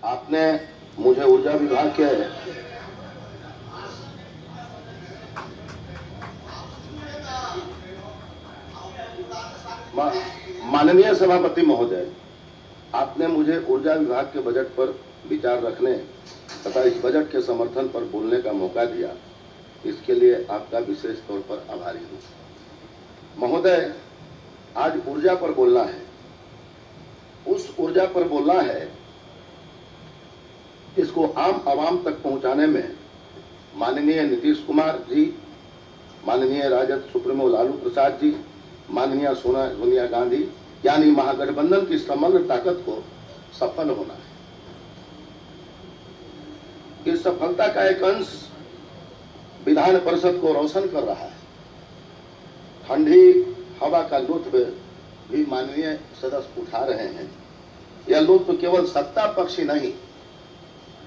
आपने मुझे ऊर्जा विभाग के माननीय सभापति महोदय, आपने मुझे ऊर्जा विभाग के बजट पर विचार रखने तथा इस बजट के समर्थन पर बोलने का मौका दिया, इसके लिए आपका विशेष तौर पर आभारी हूँ। महोदय, आज ऊर्जा पर बोलना है। उस ऊर्जा पर बोलना है इसको आम आवाम तक पहुंचाने में माननीय नीतीश कुमार जी, माननीय राजद सुप्रीमो लालू प्रसाद जी, माननीय सोनिया गांधी यानी महागठबंधन की समग्र ताकत को सफल होना है। इस सफलता का एक अंश विधान परिषद को रोशन कर रहा है। ठंडी हवा का लुत्फ भी माननीय सदस्य उठा रहे हैं। यह लुत्फ केवल सत्ता पक्ष ही नहीं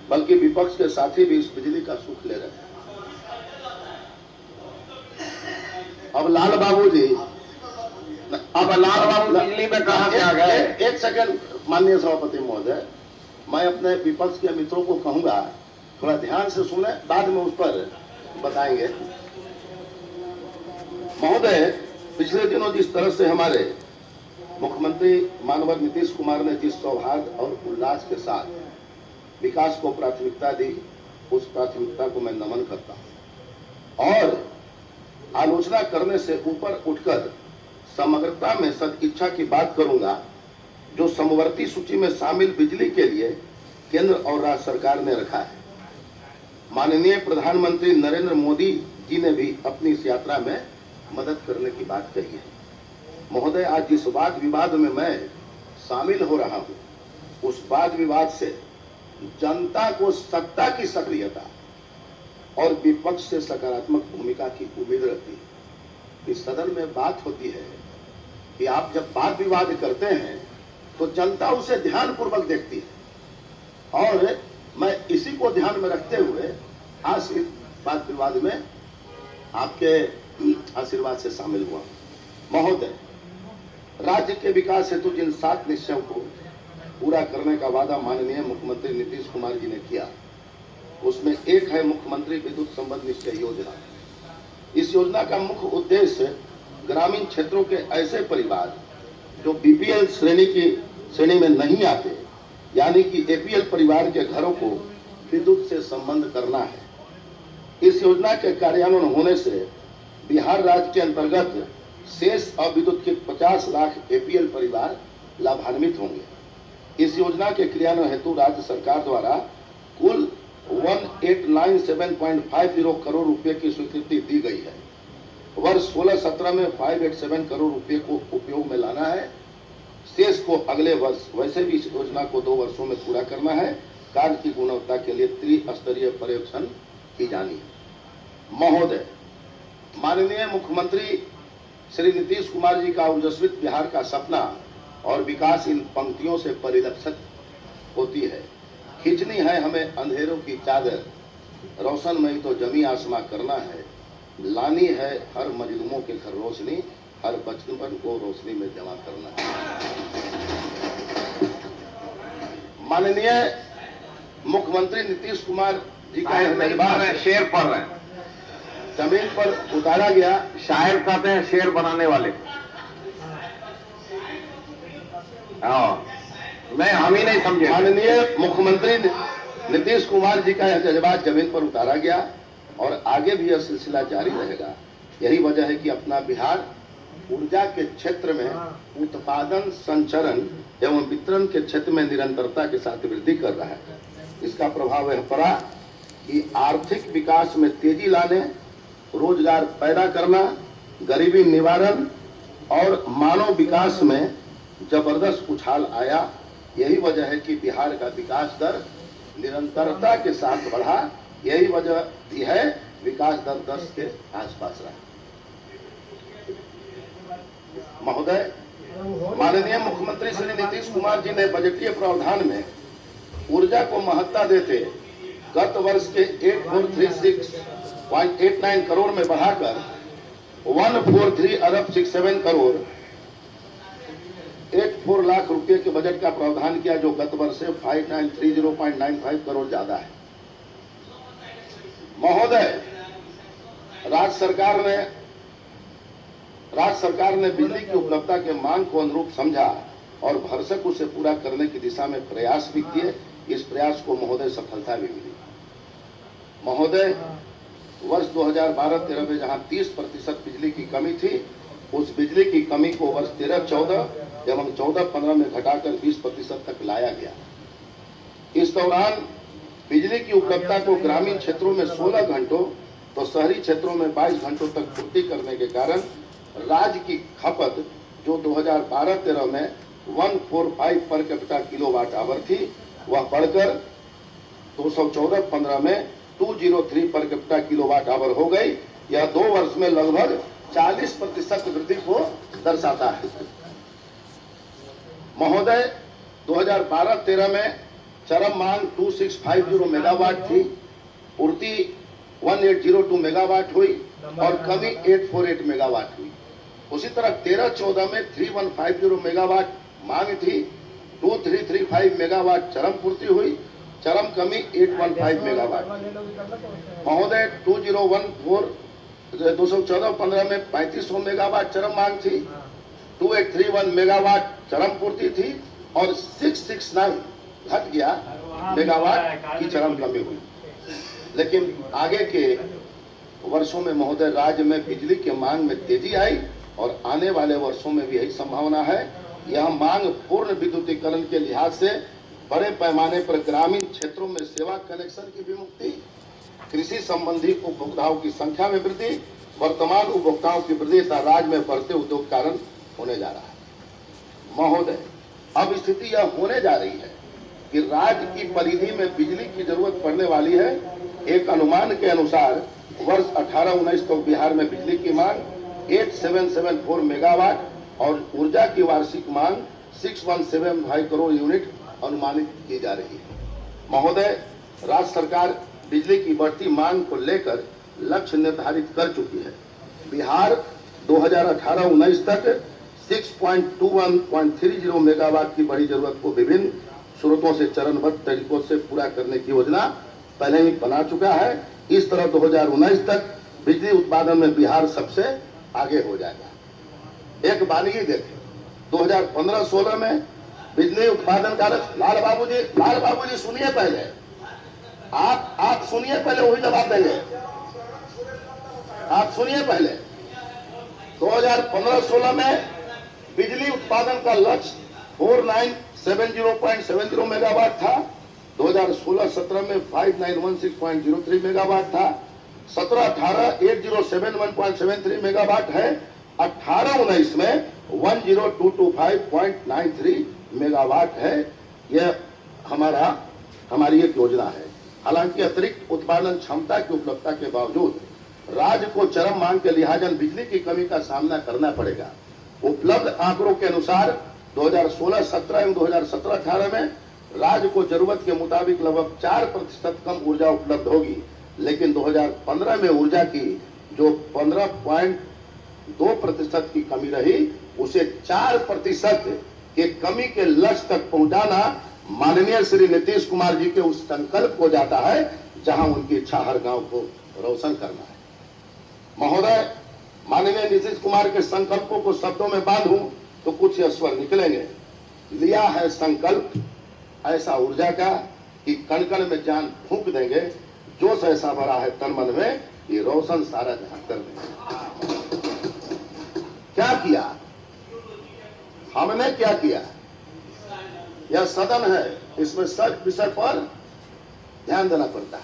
बल्कि विपक्ष के साथी भी इस बिजली का सुख ले रहे हैं। अब लाल बाबू बिजली में कहां से आ गए? एक सेकंड माननीय सभापति महोदय, मैं अपने विपक्ष के मित्रों को कहूंगा थोड़ा ध्यान से सुने, बाद में उस पर बताएंगे। महोदय, पिछले दिनों जिस तरह से हमारे मुख्यमंत्री माननीय नीतीश कुमार ने जिस सौहार्द और उल्लास के साथ विकास को प्राथमिकता दी, उस प्राथमिकता को मैं नमन करता हूं और आलोचना करने से ऊपर उठकर समग्रता में सदिच्छा की बात करूंगा। जो समवर्ती सूची में शामिल बिजली के लिए केंद्र और राज्य सरकार ने रखा है, माननीय प्रधानमंत्री नरेंद्र मोदी जी ने भी अपनी इस यात्रा में मदद करने की बात कही है। महोदय, आज जिस वाद विवाद में मैं शामिल हो रहा हूं, उस वाद विवाद से जनता को सत्ता की सक्रियता और विपक्ष से सकारात्मक भूमिका की उम्मीद रहती है। इस सदन में बात होती है कि आप जब वाद विवाद करते हैं तो जनता उसे ध्यानपूर्वक देखती है और मैं इसी को ध्यान में रखते हुए आज इस वाद विवाद में आपके आशीर्वाद से शामिल हुआ। महोदय, राज्य के विकास हेतु जिन 7 निश्चयों को पूरा करने का वादा माननीय मुख्यमंत्री नीतीश कुमार जी ने किया, उसमें एक है मुख्यमंत्री विद्युत संबंध निश्चय योजना। इस योजना का मुख्य उद्देश्य ग्रामीण क्षेत्रों के ऐसे परिवार जो बीपीएल श्रेणी में नहीं आते, यानी कि एपीएल परिवार के घरों को विद्युत से संबंध करना है। इस योजना के कार्यान्वयन होने से बिहार राज्य के अंतर्गत शेष अविद्युत के 50 लाख एपीएल परिवार लाभान्वित होंगे। इस योजना के क्रियान्वयन हेतु राज्य सरकार द्वारा कुल 1897.50 करोड़ रुपए की स्वीकृति दी गई है। वर्ष 16-17 में 587 करोड़ रुपए को उपयोग में लाना है। शेष को अगले वर्ष, वैसे भी इस योजना को 2 वर्षों में पूरा करना है। कार्य की गुणवत्ता के लिए त्रिस्तरीय पर्यवेक्षण की जानी है। महोदय, माननीय मुख्यमंत्री श्री नीतीश कुमार जी का ओजस्वित बिहार का सपना और विकास इन पंक्तियों से परिलक्षित होती है। खींचनी है हमें अंधेरों की चादर, रोशनमयी तो जमी आसमां करना है। लानी है हर मजलूमों के घर रोशनी, हर बचपन को रोशनी में जमा करना है। माननीय मुख्यमंत्री नीतीश कुमार जी का शेर पढ़ रहे हैं, जमीन पर उतारा गया। शायर कहते हैं शेर बनाने वाले। मैं हम ही नहीं समझे। माननीय मुख्यमंत्री नीतीश कुमार जी का यह जज्बा जमीन पर उतारा गया और आगे भी यह सिलसिला जारी रहेगा। यही वजह है कि अपना बिहार ऊर्जा के क्षेत्र में उत्पादन, संचरण एवं वितरण के क्षेत्र में निरंतरता के साथ वृद्धि कर रहा है। इसका प्रभाव यह पड़ा कि आर्थिक विकास में तेजी लाने, रोजगार पैदा करना, गरीबी निवारण और मानव विकास में जबरदस्त उछाल आया। यही वजह है कि बिहार का विकास दर निरंतरता के साथ बढ़ा। यही वजह भी है विकास दर 10 के आसपास रहा। महोदय, माननीय मुख्यमंत्री श्री नीतीश कुमार जी ने बजटीय प्रावधान में ऊर्जा को महत्ता देते गत वर्ष के 8436.89 करोड़ में बढ़ाकर 143 अरब 67 करोड़ 84 लाख रुपए के बजट का प्रावधान किया, जो गत वर्ष से 5930.95 करोड़ ज्यादा है। महोदय, राज्य सरकार ने बिजली की उपलब्धता के मांग को अनुरूप समझा और भरसक उसे पूरा करने की दिशा में प्रयास भी किए। इस प्रयास को महोदय सफलता भी मिली। महोदय, वर्ष 2012-13 में जहां 30% बिजली की कमी थी, उस बिजली की कमी को वर्ष 13-14 एवं 14-15 में घटाकर 20% तक लाया गया। इस दौरान बिजली की उपलब्धता को ग्रामीण क्षेत्रों में 16 घंटों तो शहरी क्षेत्रों में 22 घंटों तक पूर्ति करने के कारण राज्य की खपत, जो 2012-13 में 145 पर कैपिटा किलोवाट आवर थी, वह बढ़कर 214-15 में 203 पर कैपिटा किलोवाट आवर हो गई। यह 2 वर्ष में लगभग 40% वृद्धि को दर्शाता है। महोदय, 2012-13 में चरम मांग 2650 मेगावाट थी, पूर्ति 1802 मेगावाट हुई और कमी 848 मेगावाट हुई। उसी तरह 13-14 में 3150 मेगावाट मांग थी, 2335 मेगावाट चरम पूर्ति हुई, चरम कमी 815 मेगावाट। महोदय, 2014-15 में 3500 मेगावाट चरम मांग थी, 2831 मेगावाट चरम पूर्ति थी और 669 घट गया मेगावाट की चरम कमी हुई। लेकिन आगे के वर्षों में महोदय, राज्य में बिजली के मांग में तेजी आई और आने वाले वर्षों में भी यही संभावना है। यह मांग पूर्ण विद्युतीकरण के लिहाज से बड़े पैमाने पर ग्रामीण क्षेत्रों में सेवा कनेक्शन की विमुक्ति, कृषि संबंधी उपभोक्ताओं की संख्या में वृद्धि, वर्तमान उपभोक्ताओं की वृद्धि तथा राज्य में बढ़ते उद्योग कारण होने जा रहा है। महोदय, अब स्थिति यह होने जा रही है कि राज्य की परिधि में बिजली की जरूरत पड़ने वाली है। एक अनुमान के अनुसार वर्ष 18-19 तक बिहार में बिजली की मांग 8774 मेगावाट और ऊर्जा की वार्षिक मांग 6175 करोड़ यूनिट अनुमानित की जा रही है। महोदय, राज्य सरकार बिजली की बढ़ती मांग को लेकर लक्ष्य निर्धारित कर चुकी है। बिहार 2018-19 तक 6.21.30 मेगावाट की बड़ी जरूरत को विभिन्न स्रोतों से चरणबद्ध तरीकों से पूरा करने की योजना पहले ही बना चुका है। इस तरह 2019 तक बिजली उत्पादन में बिहार सबसे आगे हो जाएगा। एक बानगी देखें, 2015-16 में बिजली उत्पादन का लाल बाबूजी सुनिए पहले, आप सुनिए पहले, वही जवाब देंगे। आप सुनिए पहले, 2015-16 में बिजली उत्पादन का लक्ष्य 4970.70 मेगावाट था। 2016-17 में 5916.03 मेगावाट था। 17-18 8071.73 मेगावाट है। 18-19 में 10225.93 मेगावाट है। यह हमारी एक योजना है। हालांकि अतिरिक्त उत्पादन क्षमता की उपलब्धता के बावजूद राज्य को चरम मांग के लिहाजन बिजली की कमी का सामना करना पड़ेगा। उपलब्ध आंकड़ों के अनुसार 2016-17 एवं 2017-18 में राज्य को जरूरत के मुताबिक लगभग 4% कम ऊर्जा उपलब्ध होगी, लेकिन 2015 में ऊर्जा की जो 15.2% की कमी रही, उसे 4% के कमी के लक्ष्य तक पहुंचाना माननीय श्री नीतीश कुमार जी के उस संकल्प को जाता है जहां उनकी इच्छा हर गांव को रोशन करना है। महोदय, माननीय नीतीश कुमार के संकल्पों को शब्दों में बांधूं तो कुछ स्वर निकलेंगे। लिया है संकल्प ऐसा ऊर्जा का कि कण कण में जान फूंक देंगे, जोश ऐसा भरा है तन मन में कि रोशन सारा जहां कर देंगे। क्या किया हमने, क्या किया? यह सदन है, इसमें सब विषय पर ध्यान देना पड़ता है।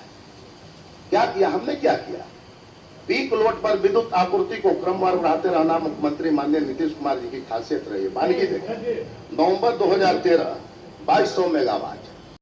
क्या किया हमने, क्या किया? पीक लोड पर विद्युत आपूर्ति को क्रमवार बढ़ाते रहना मुख्यमंत्री माननीय नीतीश कुमार जी की खासियत रही है। मानिए देखें, नवंबर 2013 2200 मेगावाट,